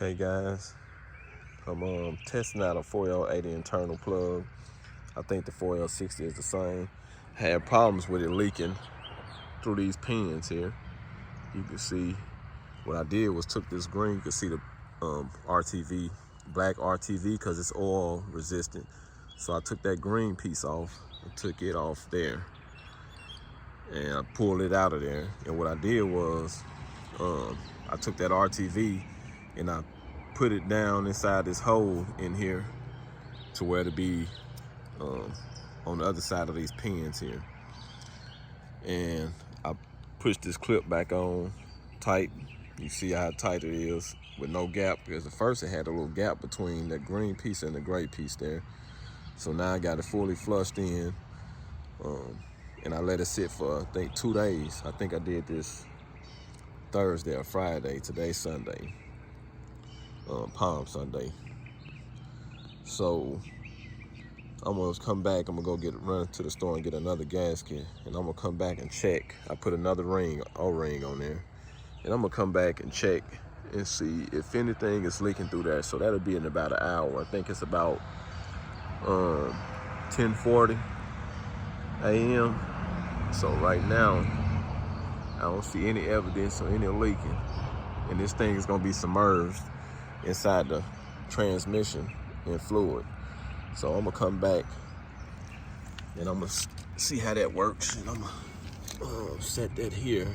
Okay guys, I'm testing out a 4L80 internal plug. I think the 4L60 is the same. Had problems with it leaking through these pins here. You can see what I did was took this green, you can see the RTV, black RTV, because it's oil resistant. So I took that green piece off and took it off there. And I pulled it out of there. And what I did was, I took that RTV and I put it down inside this hole in here to where to be on the other side of these pins here. And I pushed this clip back on tight. You see how tight it is with no gap, because at first it had a little gap between that green piece and the gray piece there. So now I got it fully flushed in, and I let it sit for, I think, 2 days. I think I did this Thursday or Friday. Today's Sunday, Palm Sunday. So I'm gonna come back, I'm gonna go run to the store and get another gasket, and I'm gonna come back and check. I put another O-ring on there, and I'm gonna come back and check and see if anything is leaking through there. So that'll be in about an hour. I think it's about 10:40 a.m. So right now, I don't see any evidence or any leaking, and this thing is gonna be submerged inside the transmission in fluid. So I'm gonna come back and I'm gonna see how that works, and I'm gonna set that here.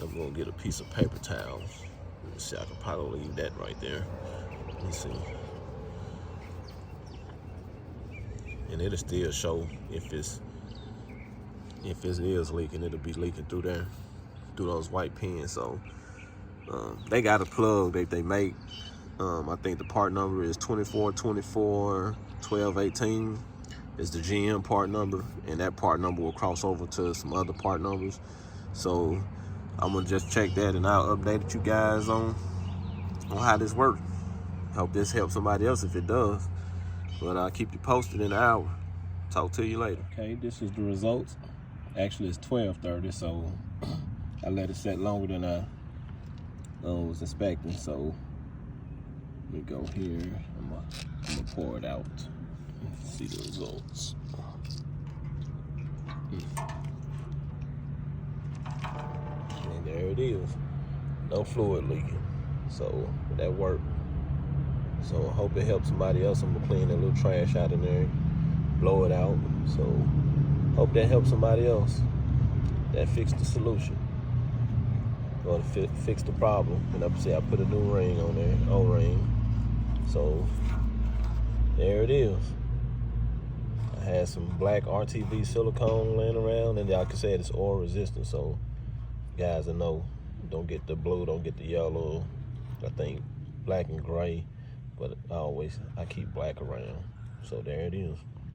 I'm gonna get a piece of paper towel. Let me see, I can probably leave that right there. Let me see. And it'll still show if it is leaking. It'll be leaking through there, through those white pins. So they got a plug that they make. I think the part number is 2424-1218 is the GM part number, and that part number will cross over to some other part numbers. So I'm gonna just check that, and I'll update you guys on how this works. Hope this helps somebody else if it does. But I'll keep you posted in an hour. Talk to you later. Okay, this is the results. Actually, it's 12:30, so I let it set longer than I was expecting. So let me go here. I'm gonna pour it out and see the results. And there it is. No fluid leaking. So that worked. So I hope it helps somebody else. I'm gonna clean that little trash out in there, blow it out. So hope that helps somebody else. That fixed the solution. Or fix the problem. And I put a new ring on there, O-ring. So there it is. I had some black RTV silicone laying around, and like I said, it's oil resistant. So guys, I know, don't get the blue, don't get the yellow. I think black and gray, but I keep black around. So there it is.